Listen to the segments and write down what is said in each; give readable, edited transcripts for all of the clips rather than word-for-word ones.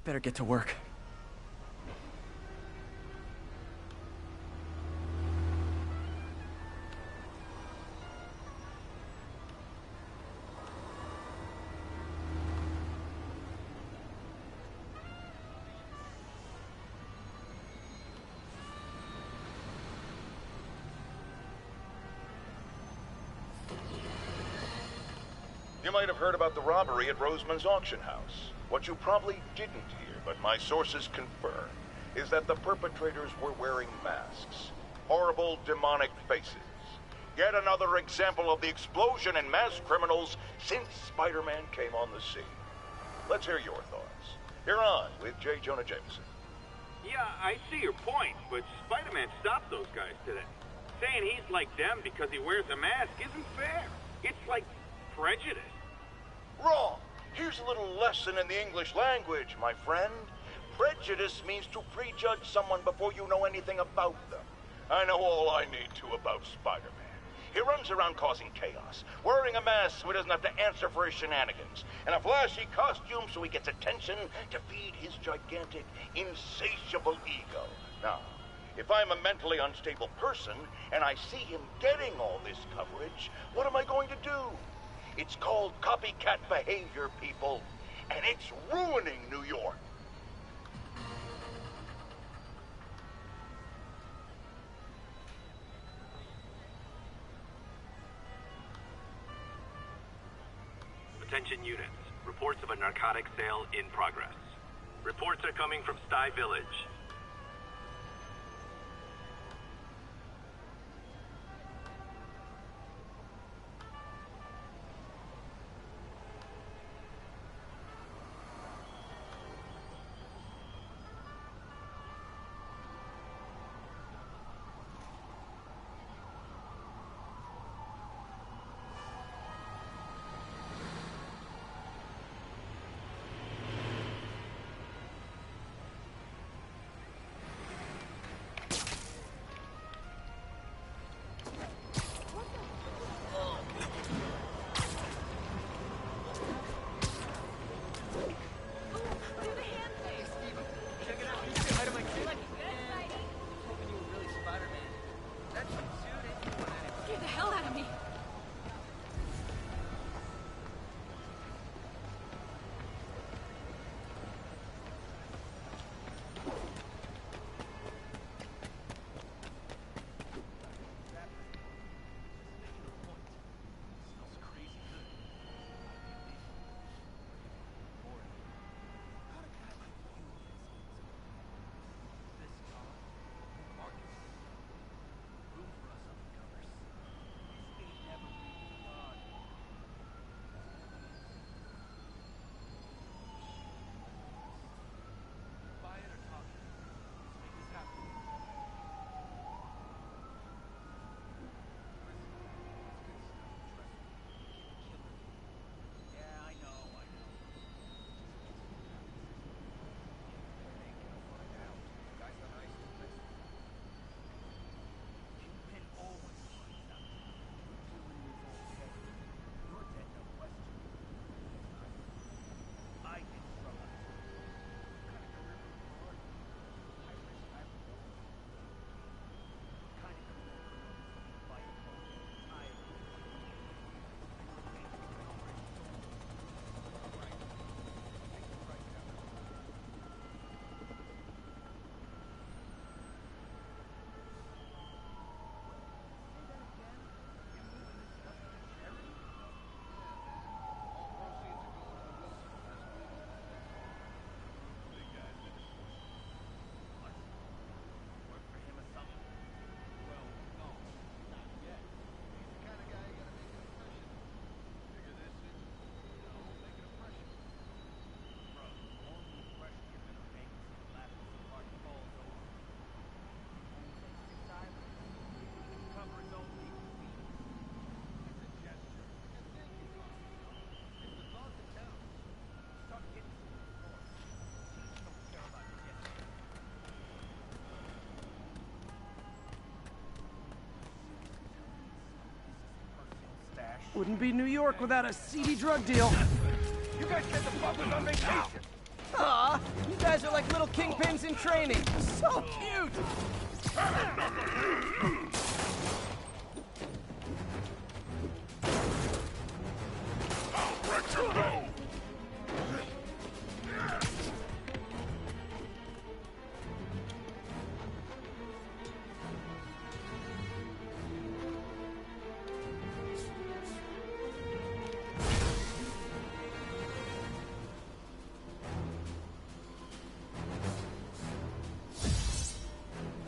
Better get to work. You might have heard about the robbery at Roseman's auction house. What you probably didn't hear, but my sources confirm, is that the perpetrators were wearing masks. Horrible, demonic faces. Yet another example of the explosion in mass criminals since Spider-Man came on the scene. Let's hear your thoughts. You're on with J. Jonah Jameson. Yeah, I see your point, but Spider-Man stopped those guys today. Saying he's like them because he wears a mask isn't fair. It's like prejudice. Wrong. Here's a little lesson in the English language, my friend. Prejudice means to prejudge someone before you know anything about them. I know all I need to about Spider-Man. He runs around causing chaos, wearing a mask so he doesn't have to answer for his shenanigans, and a flashy costume so he gets attention to feed his gigantic, insatiable ego. Now, if I'm a mentally unstable person and I see him getting all this coverage, what am I going to do? It's called copycat behavior, people, and it's ruining New York. Attention units. Reports of a narcotic sale in progress. Reports are coming from Sty Village. Wouldn't be New York without a seedy drug deal. You guys get the fuck on vacation! Aw, you guys are like little kingpins in training. So cute!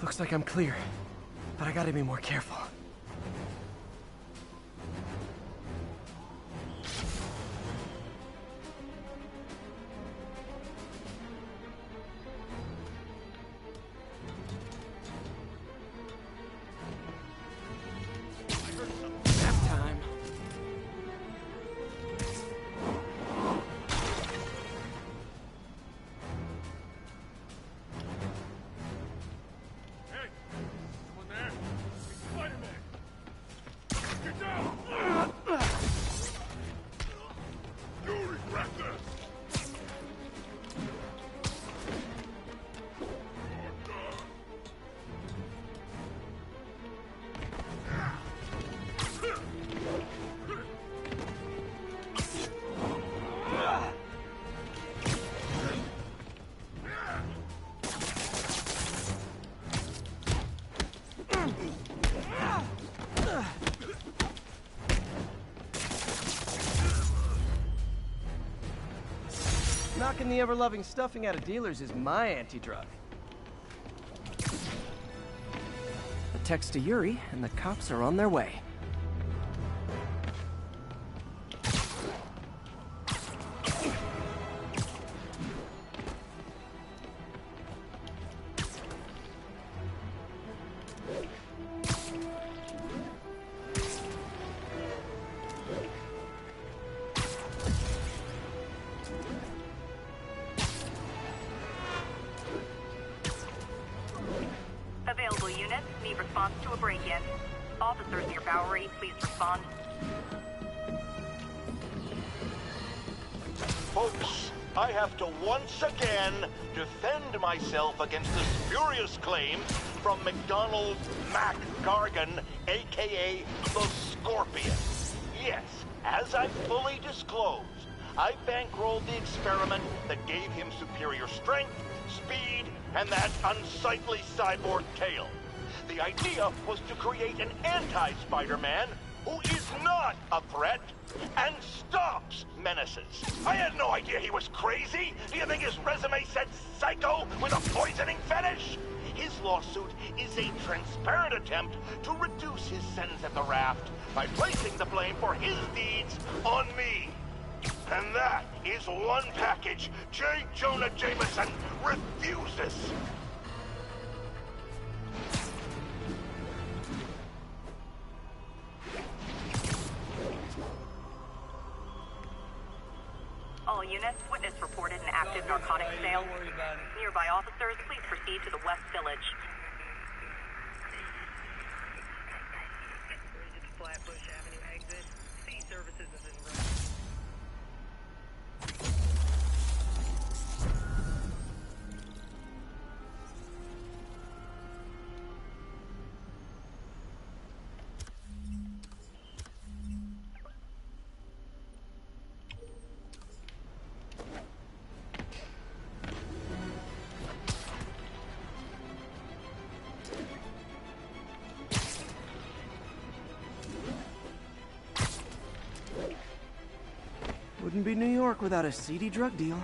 Looks like I'm clear, but I gotta be more careful. Nap time. Hey! Someone there? It's Spiderman! Get down! You'll regret this! Knocking the ever-loving stuffing out of dealers is my anti-drug. A text to Yuri, and the cops are on their way. Available units need response to a break-in. Officers near Bowery, please respond. Folks, I have to once again defend myself against the spurious claims from McDonald Mac Gargan, aka the Scorpion. Yes, as I fully disclosed, I bankrolled the experiment that gave him superior strength, speed, and that unsightly cyborg tail. The idea was to create an anti-Spider-Man who is not a threat and stops menaces. I had no idea he was crazy. Do you think his resume said psycho with a poisoning fetish? His lawsuit is a transparent attempt to reduce his sentence at the raft by placing the blame for his deeds on me. And that is one package J. Jonah Jameson refuses. All units, witness reported an active narcotics sale. Nearby officers, please proceed to the West Village. Flatbush Avenue exit. C services is en route. Wouldn't be New York without a seedy drug deal.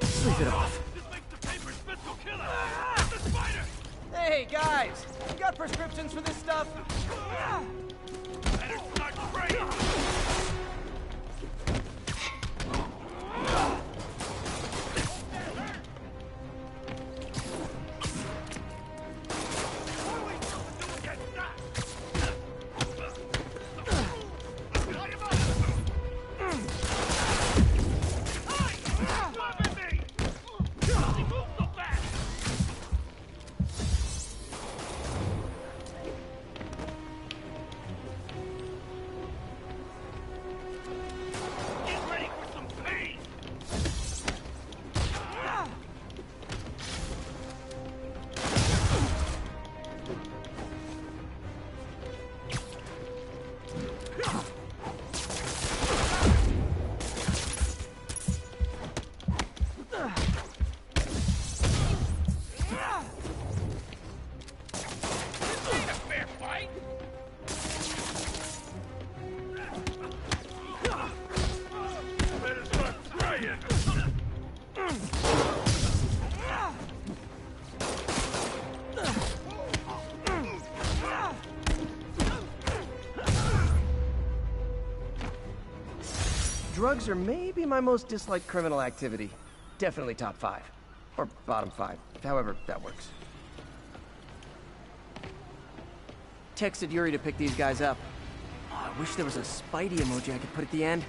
Sleep it off. This makes the paper pistol killer! It's the spider! Hey, guys! You got prescriptions for this stuff? Better start spraying! Drugs are maybe my most disliked criminal activity. Definitely top 5. Or bottom 5, however that works. Texted Yuri to pick these guys up. Oh, I wish there was a Spidey emoji I could put at the end.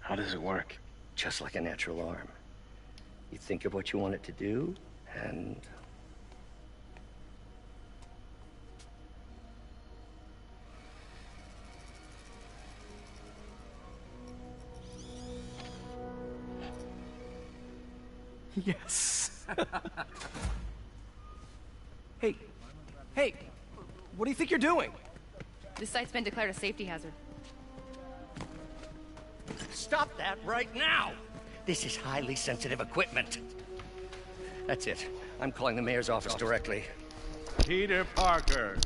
How does it work? Just like a natural arm. You think of what you want it to do, and... Yes. Hey, what do you think you're doing? This site's been declared a safety hazard. Stop that right now! This is highly sensitive equipment. That's it. I'm calling the mayor's office directly. Peter Parker,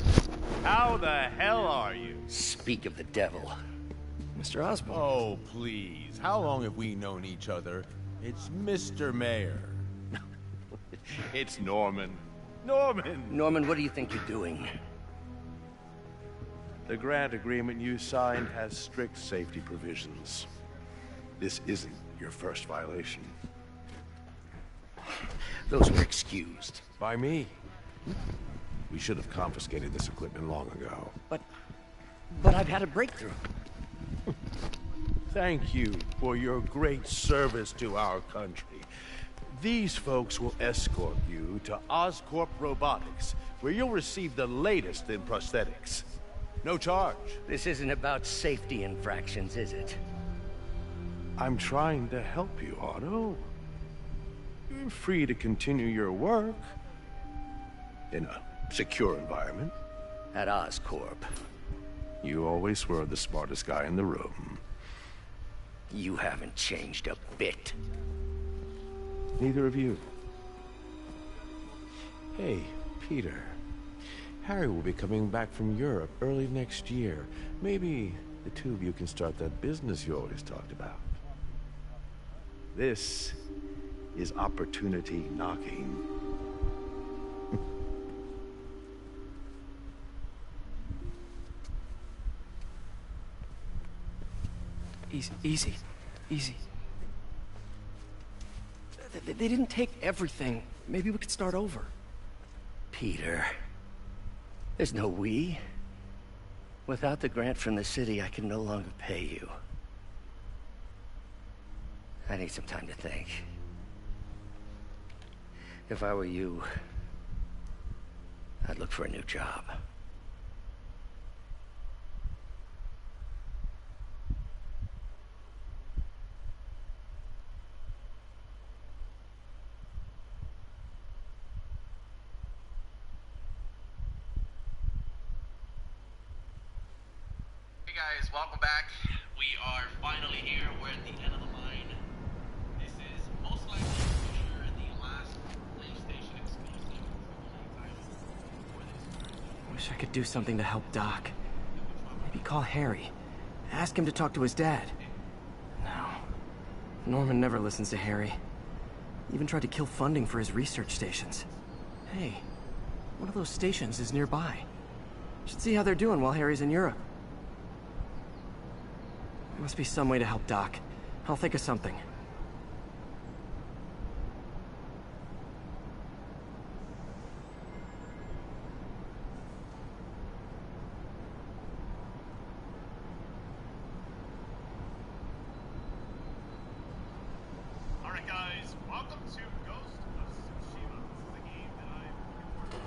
how the hell are you? Speak of the devil. Mr. Osborn. Oh, please. How long have we known each other? It's Mr. Mayor. It's Norman. Norman, what do you think you're doing? The grant agreement you signed has strict safety provisions. This isn't your first violation. Those were excused. By me. We should have confiscated this equipment long ago. But I've had a breakthrough. Thank you for your great service to our country. These folks will escort you to Oscorp Robotics, where you'll receive the latest in prosthetics. No charge. This isn't about safety infractions, is it? I'm trying to help you, Otto. You're free to continue your work in a secure environment. At Oscorp. You always were the smartest guy in the room. You haven't changed a bit. Neither of you. Hey, Peter. Harry will be coming back from Europe early next year. Maybe the two of you can start that business you always talked about. This is opportunity knocking. Easy. They didn't take everything. Maybe we could start over. Peter, there's no we. Without the grant from the city, I can no longer pay you. I need some time to think. If I were you, I'd look for a new job. Guys, welcome back. We are finally here. We're at the end of the line. This is most likely for sure the last PlayStation exclusive for this. Wish I could do something to help Doc. Maybe call Harry. Ask him to talk to his dad. No. Norman never listens to Harry. He even tried to kill funding for his research stations. Hey, one of those stations is nearby. Should see how they're doing while Harry's in Europe. There must be some way to help Doc. I'll think of something. Alright guys, welcome to Ghost of Tsushima, the game that I'm looking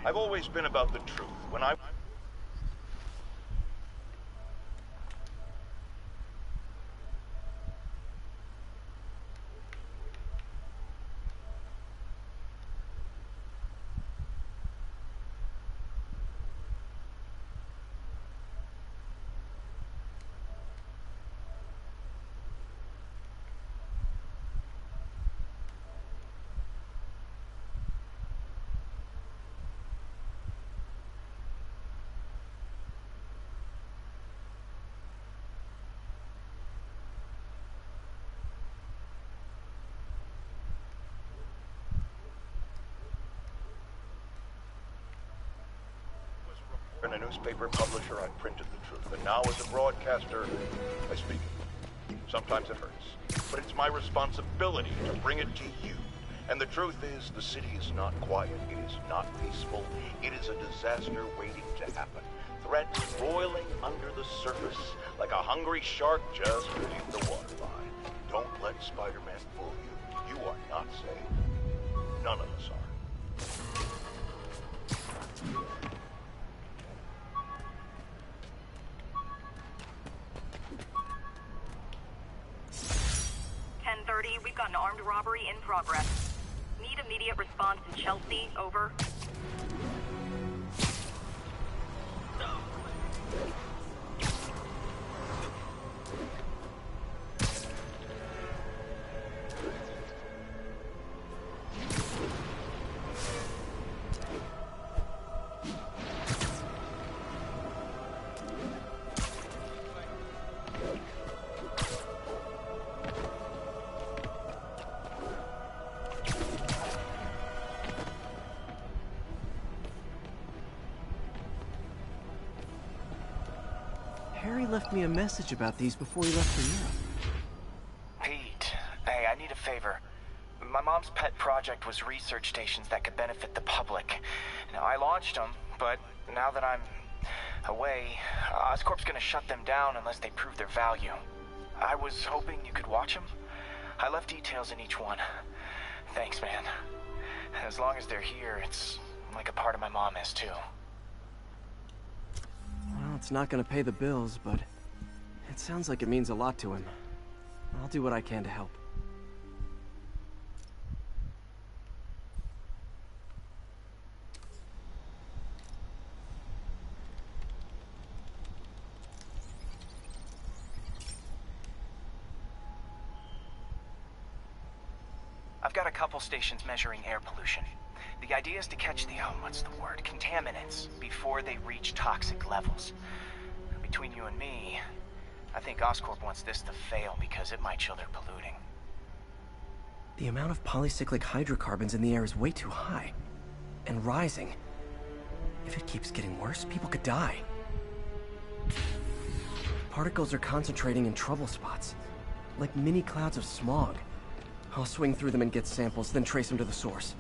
for. I've always been about the truth. When I... And a newspaper publisher, I printed the truth. And now as a broadcaster, I speak it. Sometimes it hurts. But it's my responsibility to bring it to you. And the truth is, the city is not quiet. It is not peaceful. It is a disaster waiting to happen. Threats roiling under the surface like a hungry shark just beneath the waterline. Don't let Spider-Man fool you. You are not safe. None of us are. We've got an armed robbery in progress. Need immediate response in Chelsea, over. Harry left me a message about these before he left for Europe. Pete, hey, I need a favor. My mom's pet project was research stations that could benefit the public. Now, I launched them, but now that I'm away, Oscorp's gonna shut them down unless they prove their value. I was hoping you could watch them. I left details in each one. Thanks, man. As long as they're here, it's like a part of my mom is, too. Well, it's not gonna pay the bills, but it sounds like it means a lot to him. I'll do what I can to help. I've got a couple stations measuring air pollution. The idea is to catch the, what's the word, contaminants before they reach toxic levels. Between you and me, I think Oscorp wants this to fail because it might show they're polluting. The amount of polycyclic hydrocarbons in the air is way too high. And rising. If it keeps getting worse, people could die. Particles are concentrating in trouble spots. Like mini clouds of smog. I'll swing through them and get samples, then trace them to the source.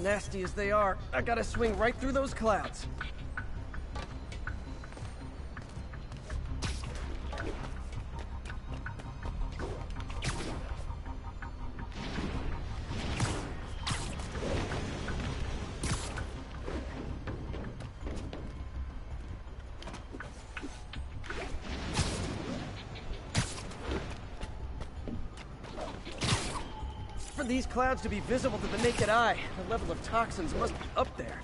Nasty as they are, I gotta swing right through those clouds. For these clouds to be visible to the naked eye, the level of toxins must be up there.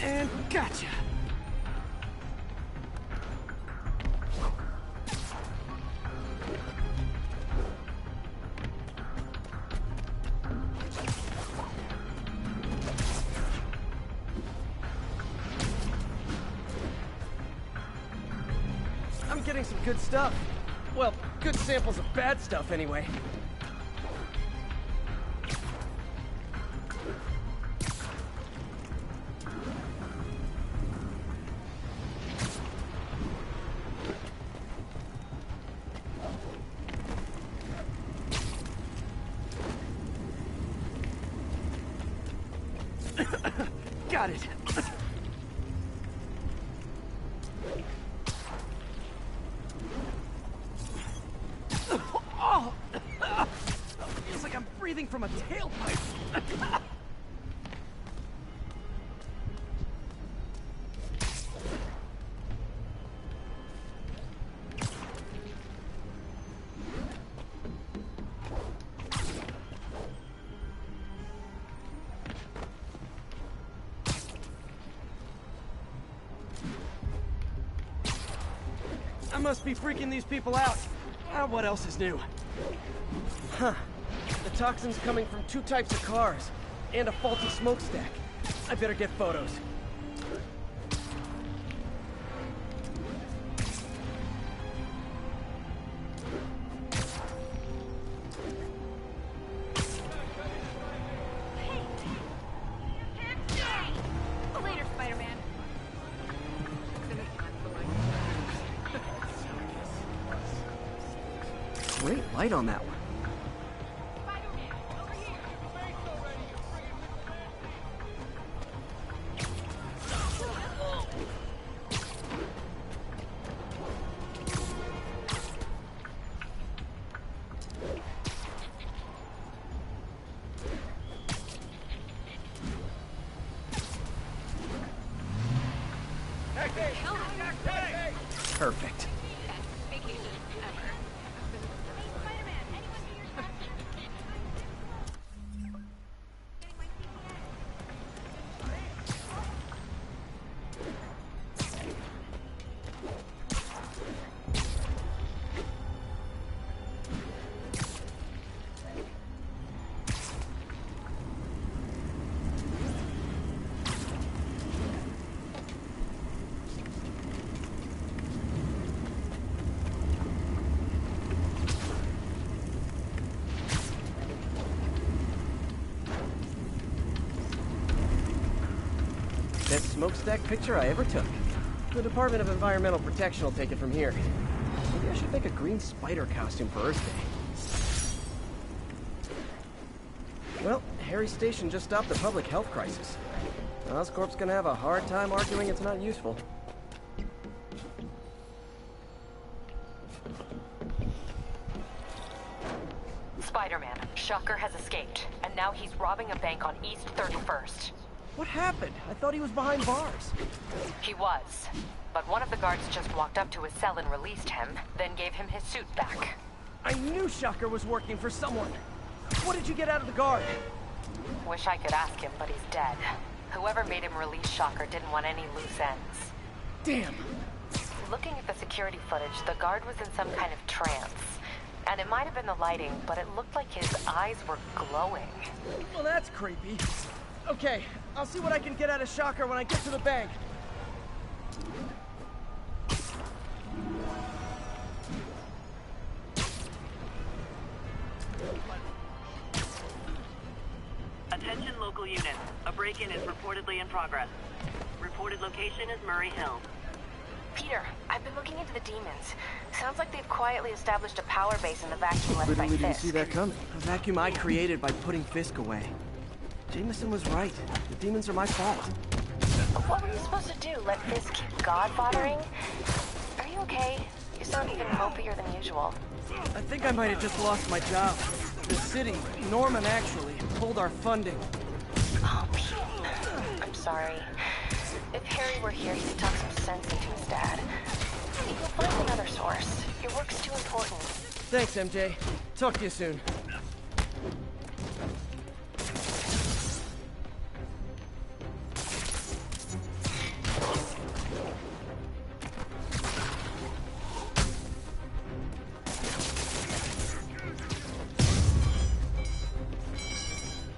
And gotcha! I'm getting some good stuff. Well, good samples of bad stuff anyway. Got it. Oh, feels like I'm breathing from a tailpipe. I must be freaking these people out. What else is new? Huh. The toxin's coming from 2 types of cars, and a faulty smokestack. I better get photos. Later, Spider-Man. Great light on that one. Perfect. Best smokestack picture I ever took. The Department of Environmental Protection will take it from here. Maybe I should make a green spider costume for Earth Day. Well, Harry's station just stopped a public health crisis. Oscorp's gonna have a hard time arguing it's not useful. Spider-Man, Shocker has escaped, and now he's robbing a bank on East 31st. What happened? I thought he was behind bars. He was, but one of the guards just walked up to his cell and released him, then gave him his suit back. I knew Shocker was working for someone. What did you get out of the guard? Wish I could ask him, but he's dead. Whoever made him release Shocker didn't want any loose ends. Damn. Looking at the security footage, the guard was in some kind of trance. And it might have been the lighting, but it looked like his eyes were glowing. Well, that's creepy. Okay, I'll see what I can get out of Shocker when I get to the bank. Attention local units. A break-in is reportedly in progress. Reported location is Murray Hill. Peter, I've been looking into the demons. Sounds like they've quietly established a power base in the vacuum left by Literally didn't Fisk. see that coming. A vacuum I created by putting Fisk away. Jameson was right. The demons are my fault. What were you supposed to do? Let Fisk keep godfathering? Are you okay? You sound even mopier than usual. I think I might have just lost my job. The city, Norman actually, pulled our funding. Oh, Pete. I'm sorry. If Harry were here, he'd talk some sense into his dad. You'll find another source. Your work's too important. Thanks, MJ. Talk to you soon.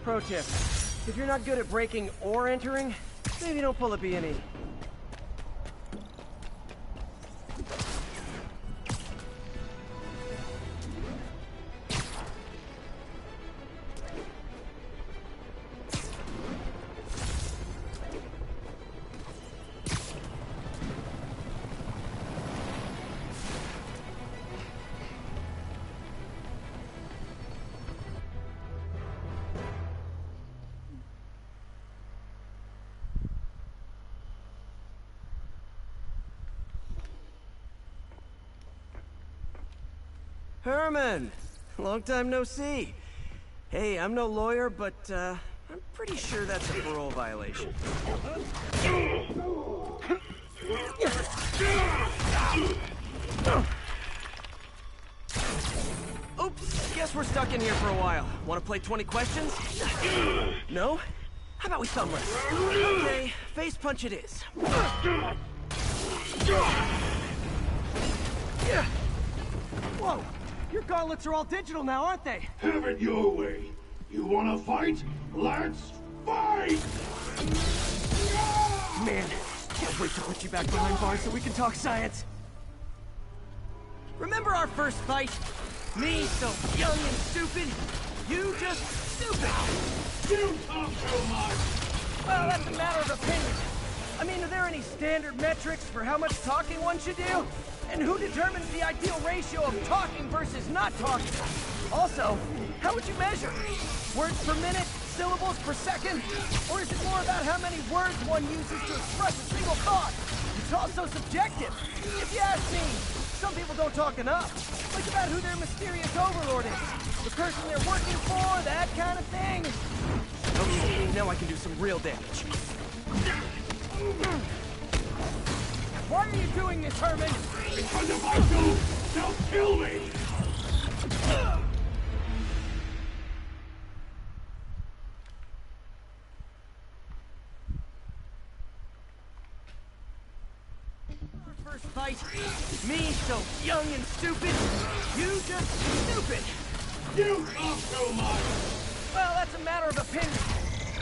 Pro tip, if you're not good at breaking or entering, maybe don't pull a B&E. Herman! Long time no see. Hey, I'm no lawyer, but, I'm pretty sure that's a parole violation. Oops, guess we're stuck in here for a while. Want to play 20 questions? No? How about we thumb wrestle? Okay, face punch it is. Whoa! Your gauntlets are all digital now, aren't they? Have it your way. You wanna fight? Let's fight! Man, can't wait to put you back behind bars so we can talk science. Remember our first fight? Me, so young and stupid. You just stupid. You talk too much. Well, that's a matter of opinion. I mean, are there any standard metrics for how much talking one should do? And who determines the ideal ratio of talking versus not talking? Also, how would you measure? Words per minute? Syllables per second? Or is it more about how many words one uses to express a single thought? It's also subjective. If you ask me, some people don't talk enough. Like about who their mysterious overlord is. The person they're working for, that kind of thing. Okay, now I can do some real damage. Why are you doing this, Herman? Because if I do, they'll kill me! Our first fight, me so young and stupid, you just stupid. You talk too much! Well, that's a matter of opinion.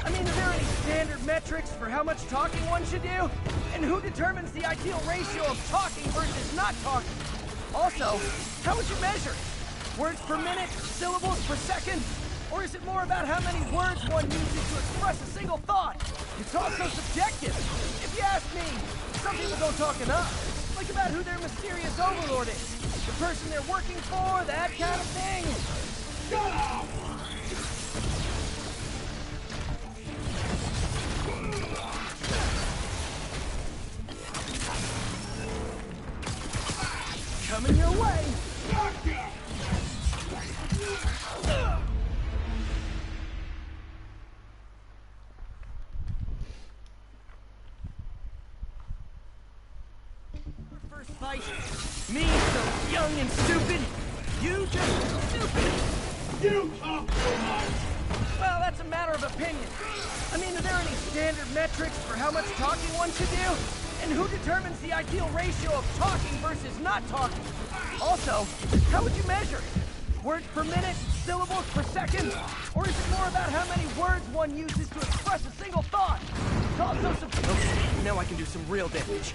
I mean, are there any standard metrics for how much talking one should do? And who determines the ideal ratio of talking versus not talking? Also, how would you measure? Words per minute? Syllables per second? Or is it more about how many words one uses to express a single thought? It's also subjective. If you ask me, some people don't talk enough. Like about who their mysterious overlord is. The person they're working for, that kind of thing. Shut up! Coming your way! First fight, me so young and stupid, you just stupid! You talk too much! Well, that's a matter of opinion. I mean, are there any standard metrics for how much talking one should do? And who determines the ideal ratio of talking versus not talking? Also, how would you measure it? Words per minute? Syllables per second? Or is it more about how many words one uses to express a single thought? It's also some... Okay, now I can do some real damage.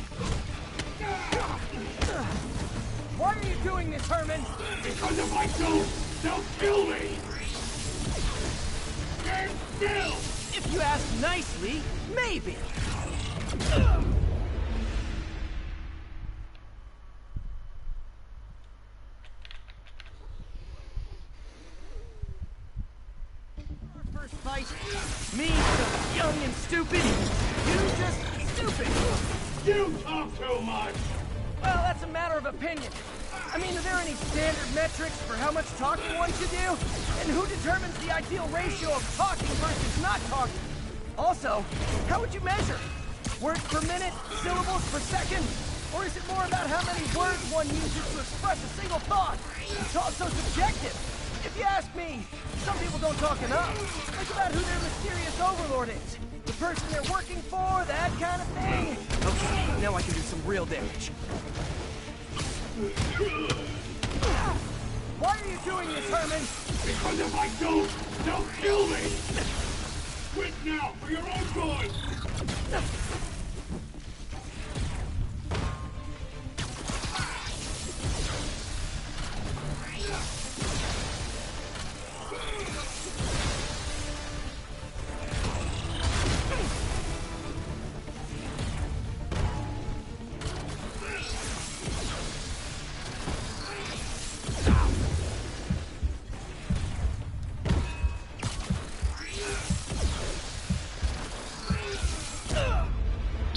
Why are you doing this, Herman? Because if I don't, they'll kill me! Stand still! If you ask nicely, maybe. Our first fight, me so young and stupid, you just stupid. You talk too much! Well, that's a matter of opinion. I mean, are there any standard metrics for how much talking one should do? And who determines the ideal ratio of talking versus not talking? Also, how would you measure? Words per minute? Syllables per second? Or is it more about how many words one uses to express a single thought? It's all so subjective. If you ask me, some people don't talk enough. Think about who their mysterious overlord is. The person they're working for, that kind of thing. Okay, now I can do some real damage. Why are you doing this, Herman? Because if I don't, they'll kill me! Quit now, for your own good!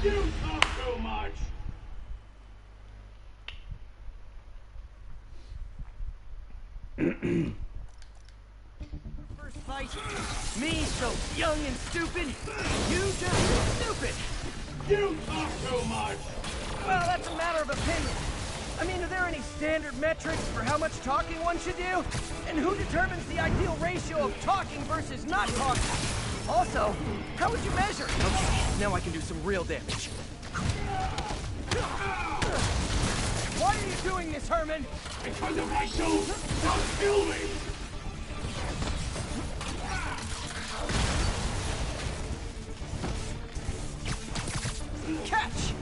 You talk too much! First fight, me so young and stupid, you just stupid. You talk too much! Well, that's a matter of opinion. I mean, are there any standard metrics for how much talking one should do? And who determines the ideal ratio of talking versus not talking? Also, how would you measure? Okay, now I can do some real damage. Why are you doing this, Herman? Because if I don't, they'll kill me! Catch!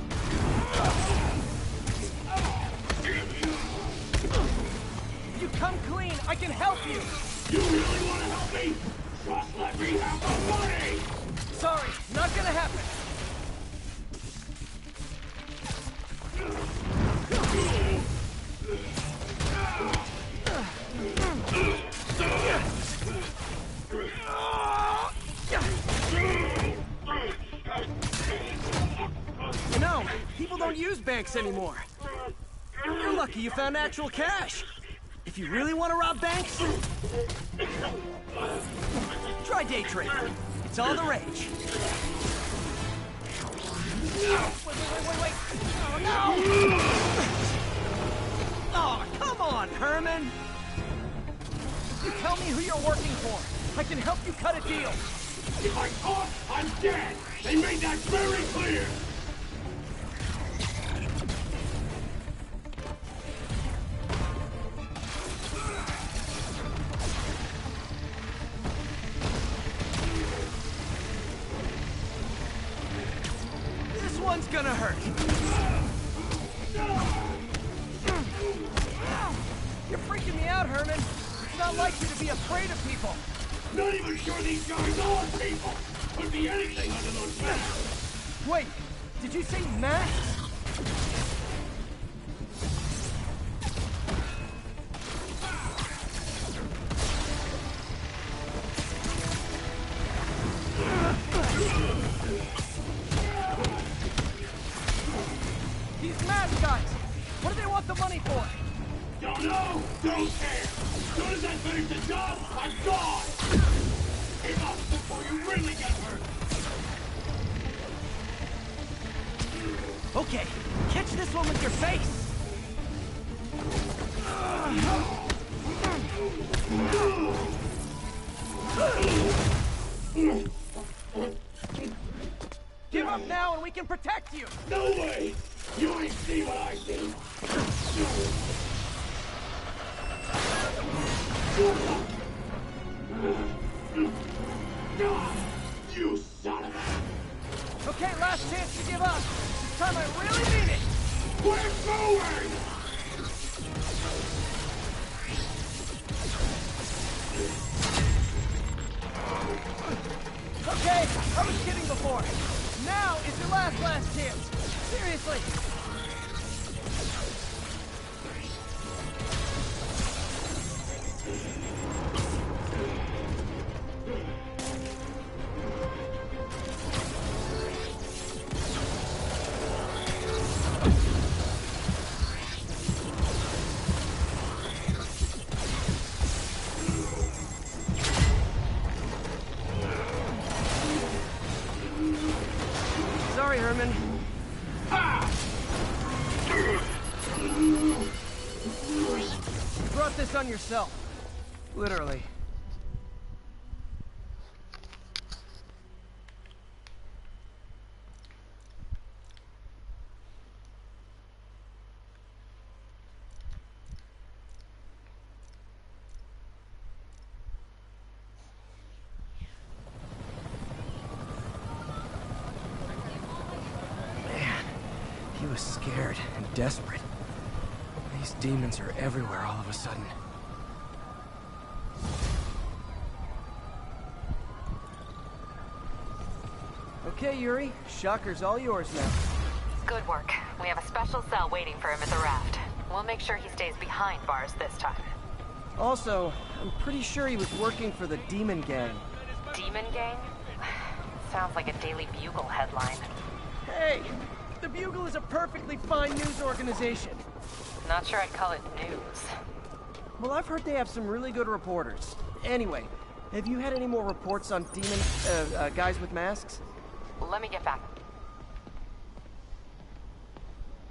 You come clean, I can help you! You really want to help me? Just let me have the money! Sorry, not gonna happen. You know, people don't use banks anymore. You're lucky you found actual cash. If you really want to rob banks, try day trading. It's all the rage. Wait. Oh, no! Oh, come on, Herman! You tell me who you're working for. I can help you cut a deal. If I talk, I'm dead! They made that very clear! This one's gonna hurt. You're freaking me out, Herman. It's not like you to be afraid of people. Not even sure these guys are people! Could be anything under those masks! Wait, did you say masks? These mascots! What do they want the money for? Don't know! Don't care! As soon as I finish the job, I'm gone! Give up before you really get hurt! Okay, catch this one with your face! Give Give up now and we can protect you! No way! You ain't see what I see! You son of a... Okay, last chance to give up. This time I really mean it! We're going! Okay, I was kidding before. Now is your last chance. Seriously. Sorry, Herman. You brought this on yourself. Literally. He was scared and desperate. These demons are everywhere all of a sudden. Okay, Yuri. Shocker's all yours now. Good work. We have a special cell waiting for him at the raft. We'll make sure he stays behind bars this time. Also, I'm pretty sure he was working for the Demon Gang. Demon Gang? Sounds like a Daily Bugle headline. Hey! The Bugle is a perfectly fine news organization. Not sure I'd call it news. Well, I've heard they have some really good reporters. Anyway, have you had any more reports on guys with masks? Let me get back.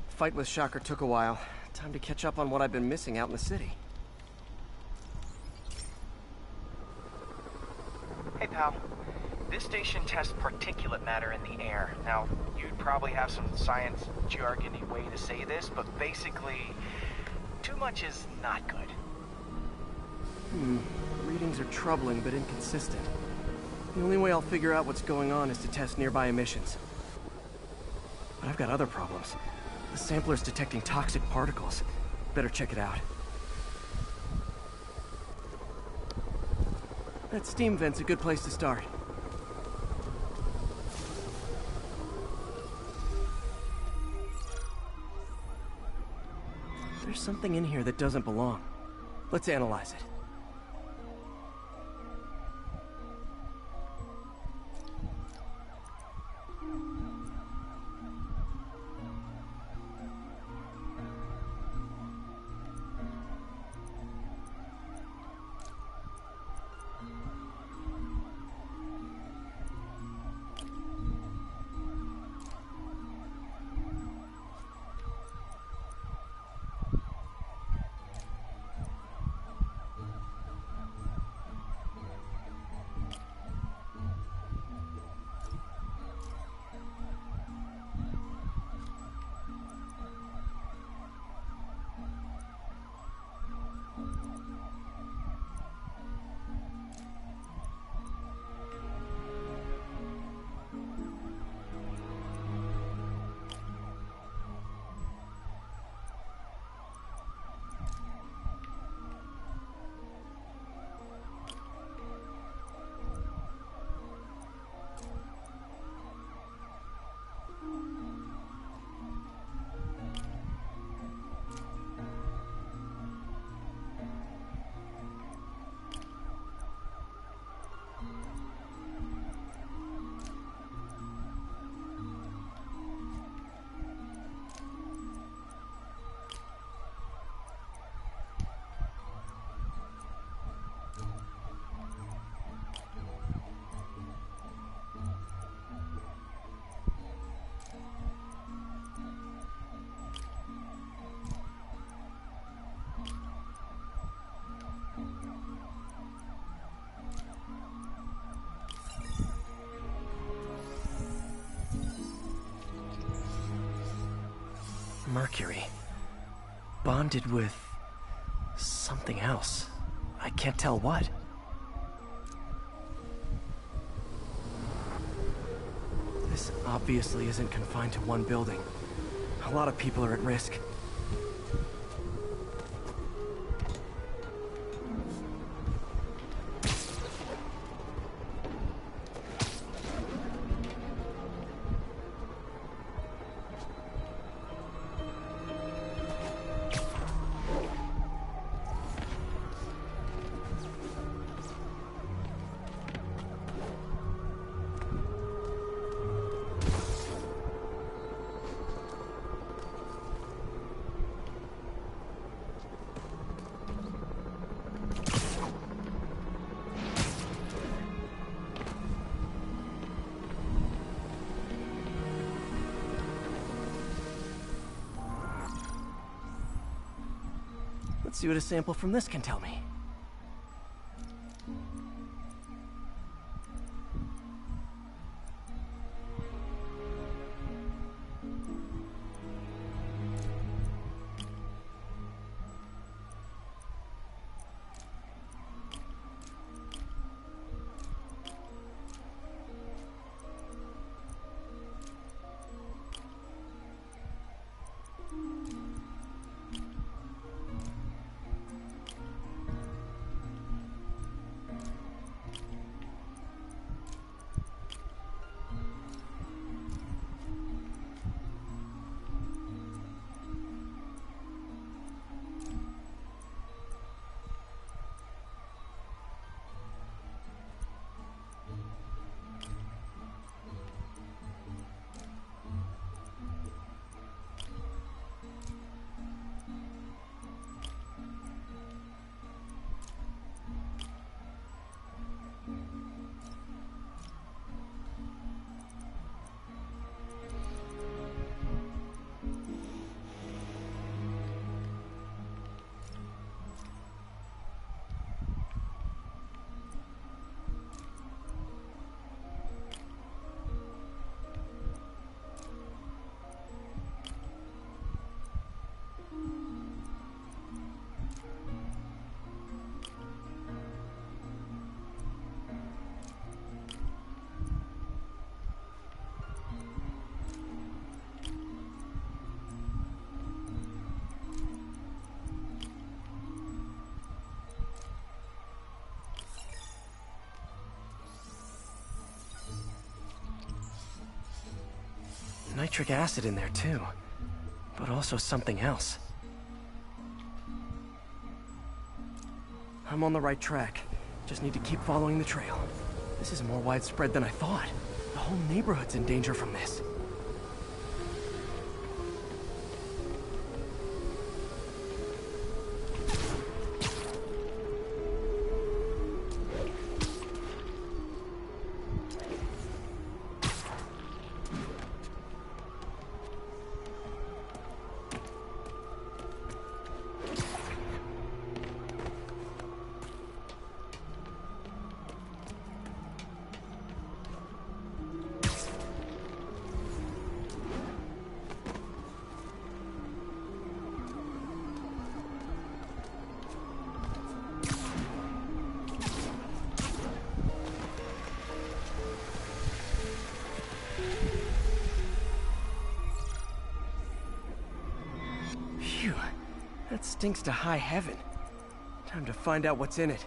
Fight with Shocker took a while. Time to catch up on what I've been missing out in the city. Hey, pal. This station tests particulate matter in the air. Now, you'd probably have some science jargony way to say this, but basically, too much is not good. Readings are troubling but inconsistent. The only way I'll figure out what's going on is to test nearby emissions. But I've got other problems. The sampler's detecting toxic particles. Better check it out. That steam vent's a good place to start. There's something in here that doesn't belong. Let's analyze it. Mercury. Bonded with... something else. I can't tell what. This obviously isn't confined to one building. A lot of people are at risk. Let's see what a sample from this can tell me. Nitric acid in there too, but also something else. I'm on the right track. Just need to keep following the trail. This is more widespread than I thought. The whole neighborhood's in danger from this. That stinks to high heaven. Time to find out what's in it.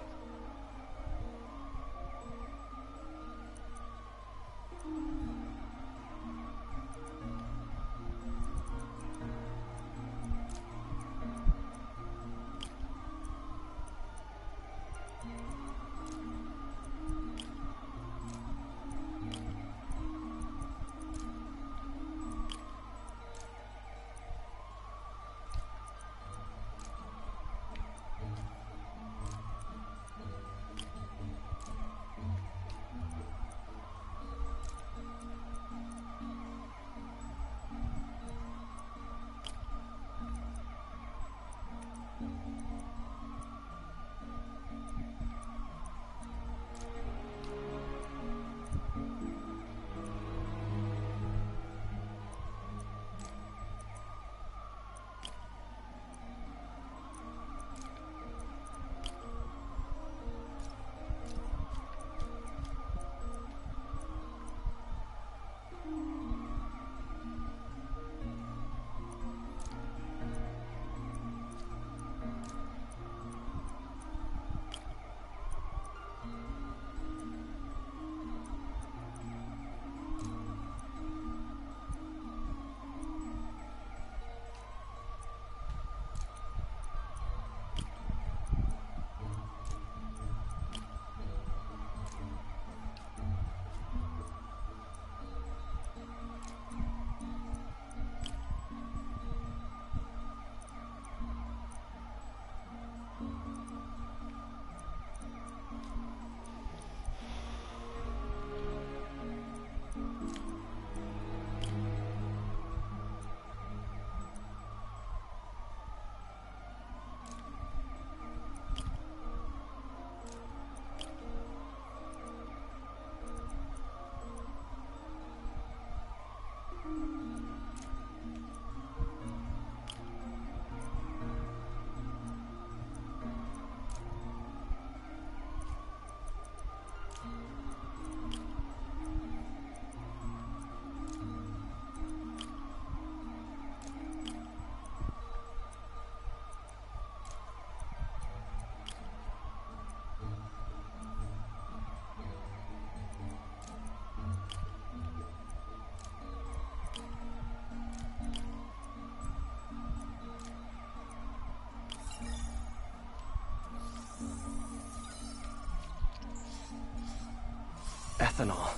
ethanol.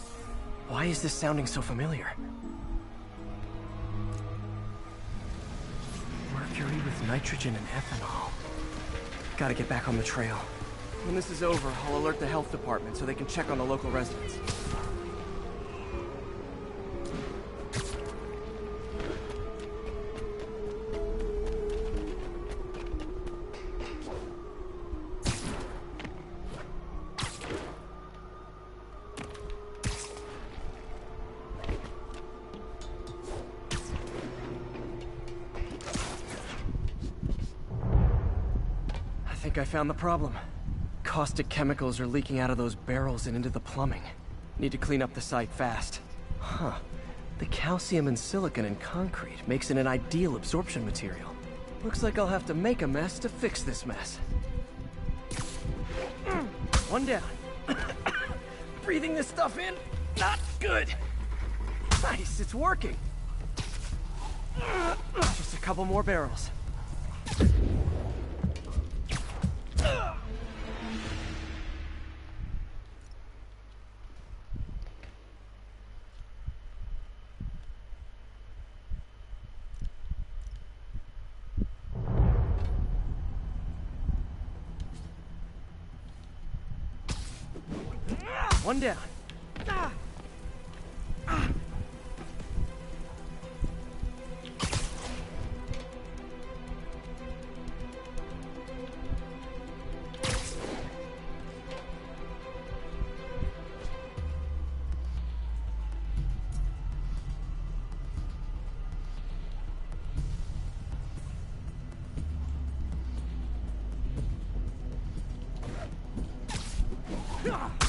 Why is this sounding so familiar? Mercury with nitrogen and ethanol. Gotta get back on the trail. When this is over, I'll alert the health department so they can check on the local residents. I think I found the problem. Caustic chemicals are leaking out of those barrels and into the plumbing. Need to clean up the site fast. Huh. The calcium and silicon in concrete makes it an ideal absorption material. Looks like I'll have to make a mess to fix this mess. One down. Breathing this stuff in, not good. Nice, it's working. Just a couple more barrels. One down.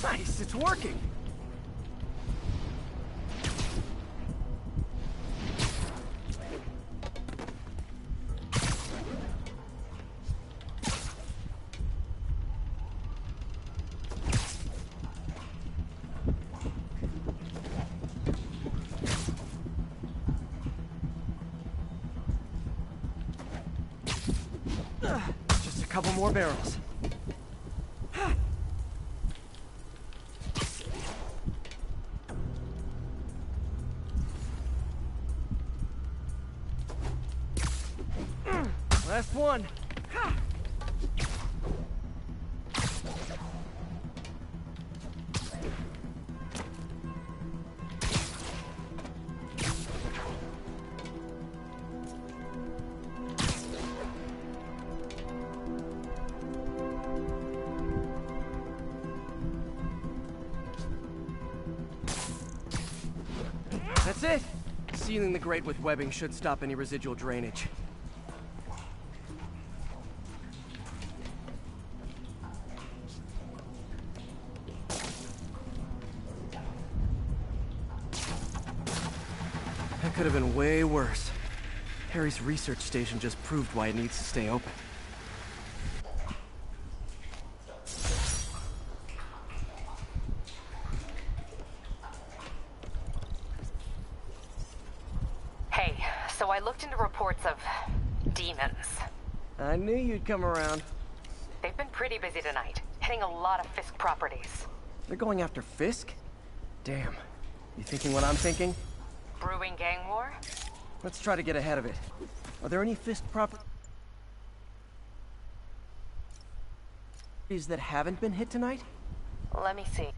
Nice, it's working. Just a couple more barrels. Last one. That's it. Sealing the grate with webbing should stop any residual drainage. That could have been way worse. Harry's research station just proved why it needs to stay open. Hey, so I looked into reports of demons. I knew you'd come around. They've been pretty busy tonight, hitting a lot of Fisk properties. They're going after Fisk? Damn. You thinking what I'm thinking? Brewing gang war? Let's try to get ahead of it. Are there any Fisk properties that haven't been hit tonight? Let me see.